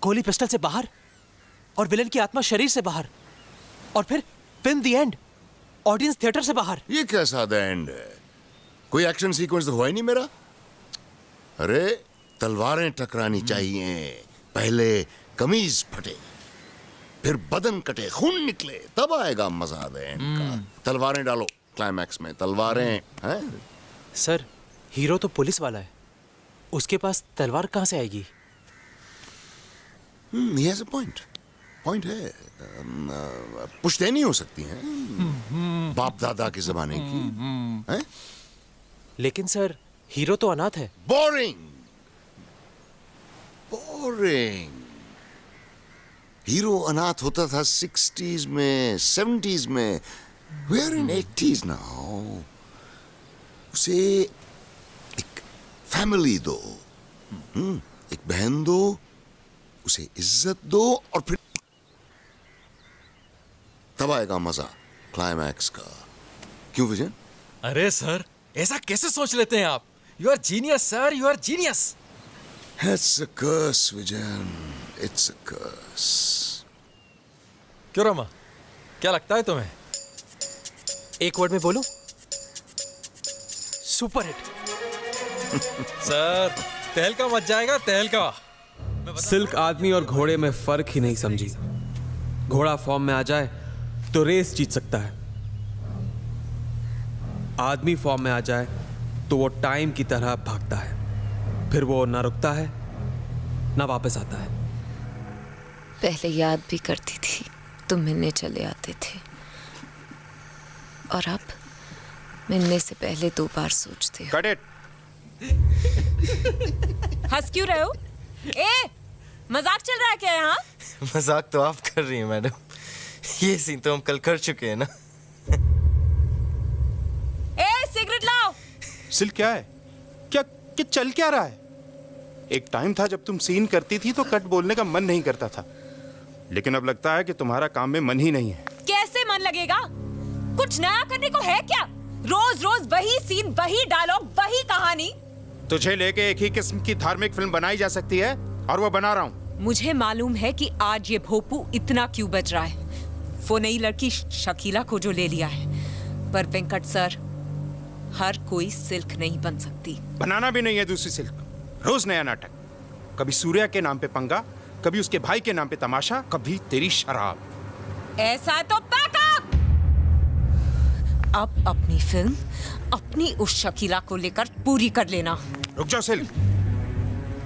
गोली पिस्टल से बाहर और विलेन की आत्मा शरीर से बाहर, और फिर film the end, audience theatre से बाहर। ये क्या सादा एंड है? कोई एक्शन सीक्वेंस तो हुआ ही नहीं मेरा। अरे तलवारें टकरानी चाहिए, पहले कमीज फटे, फिर बदन कटे, खून निकले, तब आएगा मजा द एंड का। तलवारें डालो क्लाइमैक्स में, तलवारें हैं। सर, हीरो तो पुलिस वाला है, उसके पास तलवार कहां से आएगी? he has a point है। पुश्तैनी हो सकती हैं, बाप दादा के जमाने की हैं? लेकिन सर, हीरो तो अनाथ है। बोरिंग। हीरो अनाथ होता था 60s में, 70s में। We're in 80s now। उसे एक फैमिली दो, एक बहन दो, उसे इज्जत दो, और फिर तब आएगा मजा क्लाइमैक्स का। क्यों विजन? अरे सर, ऐसा कैसे सोच लेते हैं आप? You are genius sir, you are genius. It's a curse, vision, it's a curse। क्यों रमा, क्या लगता है तुम्हें? एक वर्ड में बोलूं? Super hit. सर, तहलका मच जाएगा, तहलका। सिल्क आदमी और घोड़े में फर्क ही नहीं समझी। घोड़ा फॉर्म में आ जाए तो रेस जीत सकता है, आदमी फॉर्म में आ जाए तो वो टाइम की तरह भागता है, फिर वो ना रुकता है ना वापस आता है। पहले याद भी करती थी, तुम मिलने चले आते थे, और अब मिलने से पहले 2 बार सोचते हो। Cut it। हंस क्यों रहे हो? मजाक चल रहा है क्या यहाँ? मजाक तो आप कर रही हैं मैडम, ये सीन तो हम कल कर चुके हैं ना। सिगरेट लाओ। सिल्क क्या है? क्या चल क्या रहा है? एक टाइम था जब तुम सीन करती थी तो कट बोलने का मन नहीं करता था, लेकिन अब लगता है कि तुम्हारा काम में मन ही नहीं है। कैसे मन लगेगा? कुछ नया करने को है क्या? रोज रोज वही सीन, वही डायलॉग, वही कहानी। तुझे लेके एक ही किस्म की धार्मिक फिल्म बनाई जा सकती है, और वो बना रहा हूँ। मुझे मालूम है कि आज ये भोपू इतना क्यों बज रहा है। वो नई लड़की शकीला को जो ले लिया है, पर वेंकट सर, हर कोई सिल्क नहीं बन सकती। बनाना भी नहीं है दूसरी सिल्क। रोज नया नाटक, कभी सूर्या के नाम पे पंगा, कभी उसके भाई के नाम पे तमाशा, कभी तेरी शराब। ऐसा है तो पैकअप। अब अपनी फिल्म अपनी उस शकीला को लेकर पूरी कर लेना। रुक जाओ सिल्क,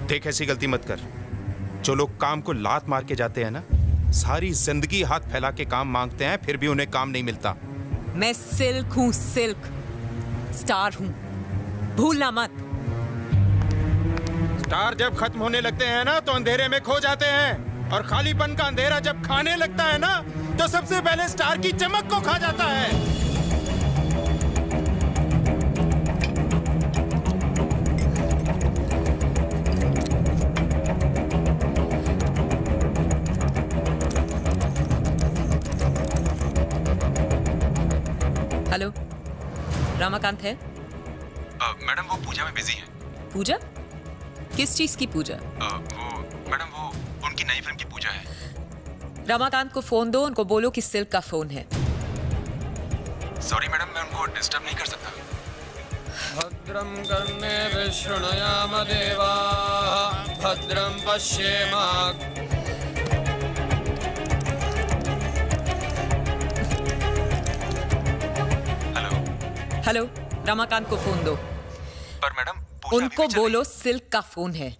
देख ऐसी गलती मत कर। जो लोग काम को लात मार के जाते हैं ना, सारी जिंदगी हाथ फैला के काम मांगते हैं, फिर भी उन्हें काम नहीं मिलता। मैं सिल्क हूँ, सिल्क स्टार हूँ, भूलना मत। स्टार जब खत्म होने लगते हैं ना तो अंधेरे में खो जाते हैं, और खालीपन का अंधेरा जब खाने लगता है ना तो सबसे पहले स्टार की चमक को खा जाता है। हेलो, रामाकांत है? मैडम वो पूजा में बिजी हैं। पूजा? किस चीज की पूजा? वो उनकी नई फिल्म की पूजा है। रमाकांत को फोन दो, उनको बोलो कि सिल्क का फोन है। सॉरी मैडम, मैं उनको डिस्टर्ब नहीं कर सकता। भद्रम कर्णे विष्णुयाम देवा, भद्रम पश्येम। हेलो, रमाकांत को फोन दो। पर मैडम उनको बोलो सिल्क का फोन है।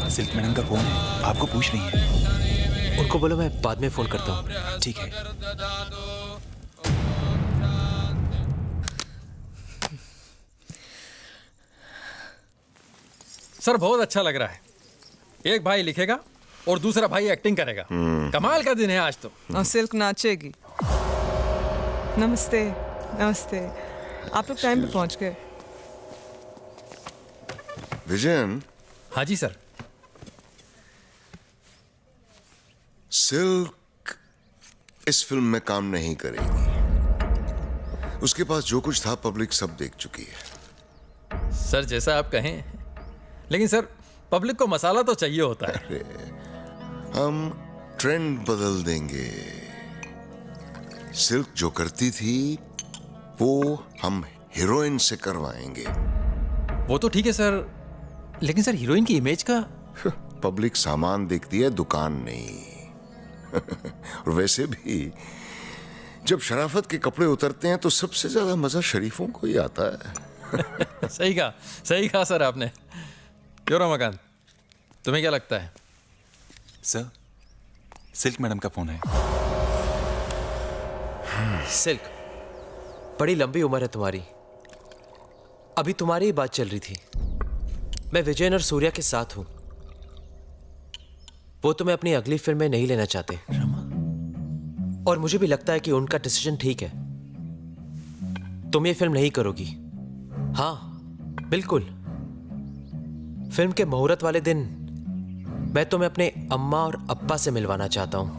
सिल्क मैडम का फोन है, आपको पूछ रही है। उनको बोलो मैं बाद में फोन करता हूँ। ठीक है। सर बहुत अच्छा लग रहा है। एक भाई लिखेगा और दूसरा भाई एक्टिंग करेगा। कमाल का दिन है आज तो। और सिल्क नाचेगी। नमस्ते। नमस्ते, आप लोग टाइम पे पहुंच गए। विजन। हाँ जी सर। सिल्क इस फिल्म में काम नहीं करेगी। उसके पास जो कुछ था पब्लिक सब देख चुकी है। सर जैसा आप कहें। लेकिन सर पब्लिक को मसाला तो चाहिए होता है। हम ट्रेंड बदल देंगे। सिल्क जो करती थी वो हम हीरोइन से करवाएंगे। वो तो ठीक है सर, लेकिन सर हीरोइन की इमेज का। पब्लिक सामान देखती है, दुकान नहीं। और वैसे भी जब शराफत के कपड़े उतरते हैं तो सबसे ज्यादा मजा शरीफों को ही आता है। सही कहा सर आपने। क्यों रमाकांत, तुम्हें क्या लगता है? सर, सिल्क मैडम का फोन है। सिल्क, बड़ी लंबी उम्र है तुम्हारी। अभी तुम्हारी ही बात चल रही थी। मैं विजयन और सूर्या के साथ हूं। वो तुम्हें अपनी अगली फिल्म में नहीं लेना चाहते। और मुझे भी लगता है कि उनका डिसीजन ठीक है। तुम ये फिल्म नहीं करोगी। हाँ, बिल्कुल। फिल्म के मुहूर्त वाले दिन मैं तुम्हें अपने अम्मा और अब्बा से मिलवाना चाहता हूं।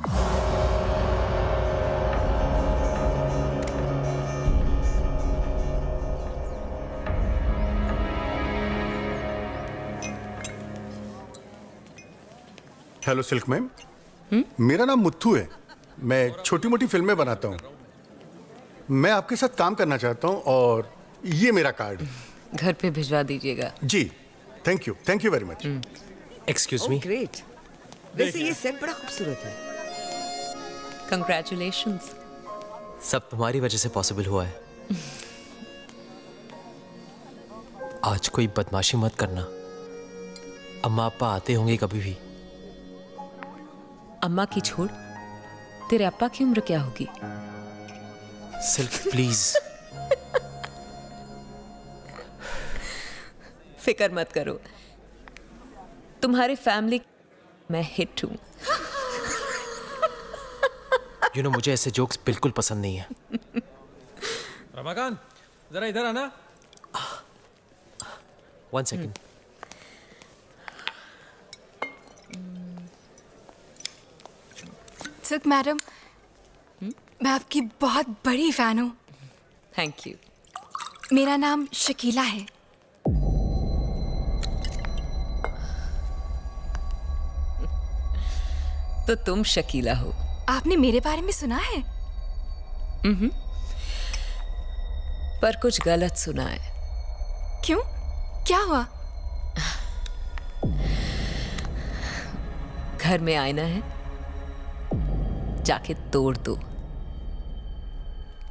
हेलो सिल्क मैम, मेरा नाम मुत्थू है। मैं छोटी मोटी फिल्में बनाता हूँ। मैं आपके साथ काम करना चाहता हूँ और ये मेरा कार्ड। घर पे भिजवा दीजिएगा। जी, thank you very much. Excuse me. Great. वैसे ये सेट बड़ा खूबसूरत है। कंग्रेचुलेशंस। सब तुम्हारी वजह से पॉसिबल हुआ है। आज कोई बदमाशी मत करना। अम्मा अप्पा आते होंगे कभी भी। अम्मा की छोड़, तेरे अप्पा की उम्र क्या होगी? Silk please. फिक्र मत करो, तुम्हारी फैमिली मैं हिट हूं। यू नो, मुझे ऐसे जोक्स बिल्कुल पसंद नहीं है। रमाकांत, जरा इधर आना। 1 सेकेंड। सिल्क मैडम, मैं आपकी बहुत बड़ी फैन हूँ। Thank you. मेरा नाम शकीला है। तो तुम शकीला हो। आपने मेरे बारे में सुना है? पर कुछ गलत सुना है। क्यों? क्या हुआ? घर में आईना है, जाके तोड़ दो।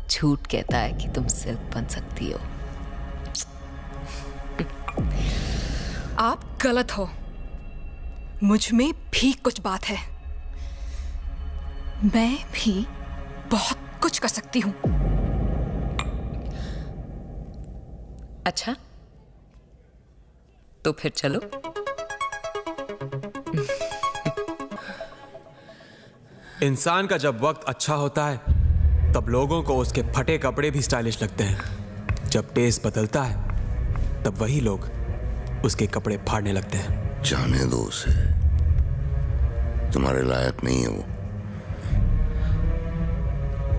झूठ कहता है कि तुम सिल्क बन सकती हो। आप गलत हो। मुझ में भी कुछ बात है। मैं भी बहुत कुछ कर सकती हूँ। अच्छा, तो फिर चलो। इंसान का जब वक्त अच्छा होता है तब लोगों को उसके फटे कपड़े भी स्टाइलिश लगते हैं। जब टेस्ट बदलता है तब वही लोग उसके कपड़े फाड़ने लगते हैं। जाने दो उसे, तुम्हारे लायक नहीं है वो।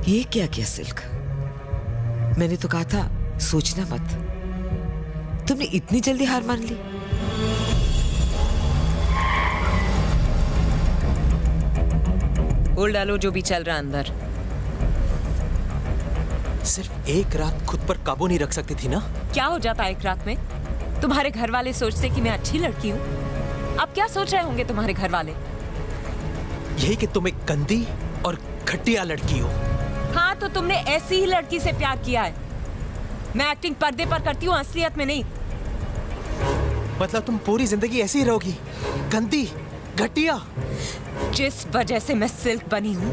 ये क्या किया सिल्क? मैंने तो कहा था सोचना मत। तुमने इतनी जल्दी हार मान ली? बोल डालो जो भी चल रहा अंदर। सिर्फ एक रात खुद पर काबू नहीं रख सकती थी ना? क्या हो जाता एक रात में? तुम्हारे घर वाले सोचते कि मैं अच्छी लड़की हूँ। अब क्या सोच रहे होंगे तुम्हारे घर वाले? यही कि तुम एक गंदी और घटिया लड़की हो। हाँ, तो तुमने ऐसी ही लड़की से प्यार किया है। मैं एक्टिंग पर्दे पर करती हूँ, असलियत में नहीं। मतलब तुम पूरी जिंदगी ऐसी ही रहोगी, गंदी घटिया? जिस वजह से मैं सिल्क बनी हूँ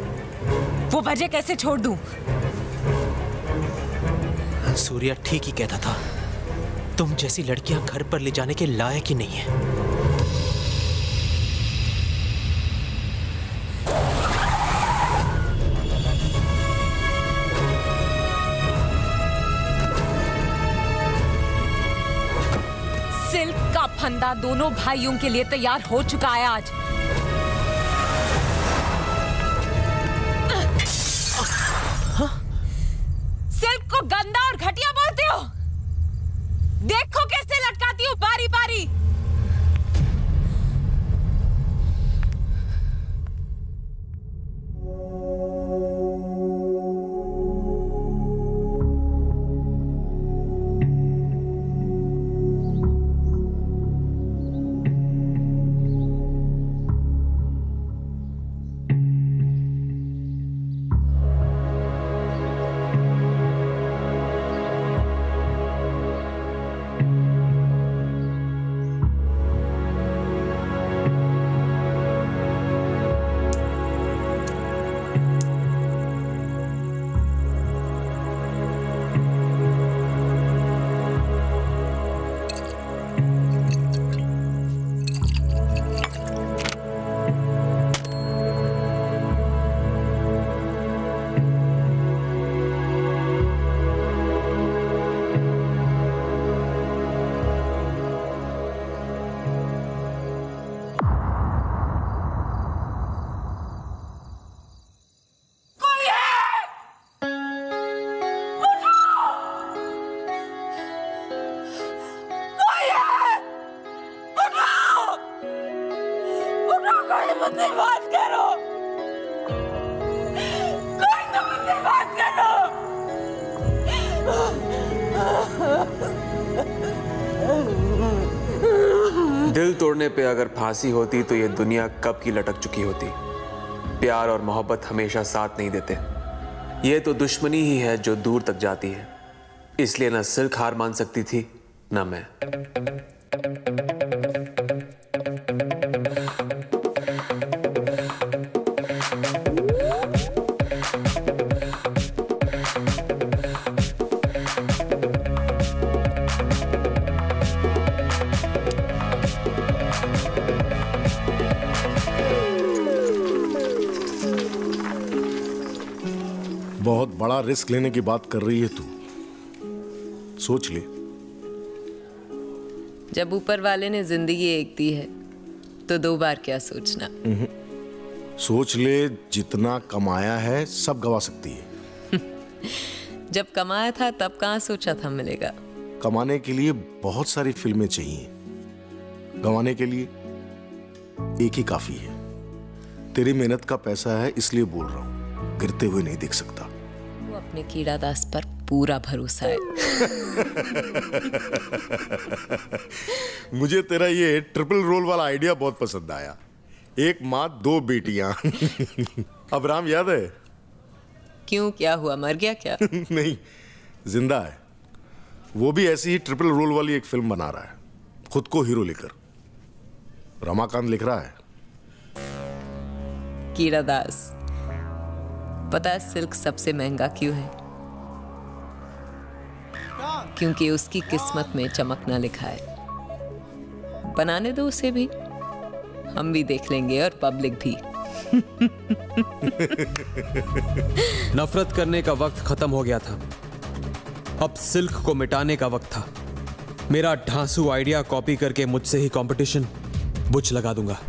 वो वजह कैसे छोड़ दूं? सूर्या ठीक ही कहता था, तुम जैसी लड़कियां घर पर ले जाने के लायक ही नहीं है। सिल्क का फंदा दोनों भाइयों के लिए तैयार हो चुका है आज। सिल्क को गंदा और घटिया बोलते हो? देखो कैसे लटकाती हूँ बारी बारी। मुझसे बात करो, कोई तो मुझसे बात करो। दिल तोड़ने पे अगर फांसी होती तो ये दुनिया कब की लटक चुकी होती। प्यार और मोहब्बत हमेशा साथ नहीं देते। ये तो दुश्मनी ही है जो दूर तक जाती है। इसलिए ना सिल्क हार मान सकती थी ना मैं। बहुत बड़ा रिस्क लेने की बात कर रही है तू, सोच ले। जब ऊपर वाले ने जिंदगी एक दी है तो 2 बार क्या सोचना। सोच ले, जितना कमाया है सब गवा सकती है। जब कमाया था तब कहाँ सोचा था मिलेगा। कमाने के लिए बहुत सारी फिल्में चाहिए, गंवाने के लिए एक ही काफी है। तेरी मेहनत का पैसा है इसलिए बोल रहा हूं, गिरते हुए नहीं देख सकता। वो अपने कीड़ा दास पर पूरा भरोसा है। मुझे तेरा ये ट्रिपल रोल वाला आइडिया बहुत पसंद आया। एक माँ 2 बेटियां। अब राम याद है? क्यों, क्या हुआ, मर गया क्या? नहीं, जिंदा है। वो भी ऐसी ही ट्रिपल रोल वाली एक फिल्म बना रहा है, खुद को हीरो लेकर। रमाकांत लिख रहा है। कीड़ा दास, पता है सिल्क सबसे महंगा क्यों है? क्योंकि उसकी किस्मत में चमकना लिखा है। बनाने दो उसे भी, हम भी देख लेंगे और पब्लिक भी। नफरत करने का वक्त खत्म हो गया था, अब सिल्क को मिटाने का वक्त था। मेरा ढांसू आइडिया कॉपी करके मुझसे ही कंपटीशन बुच लगा दूंगा।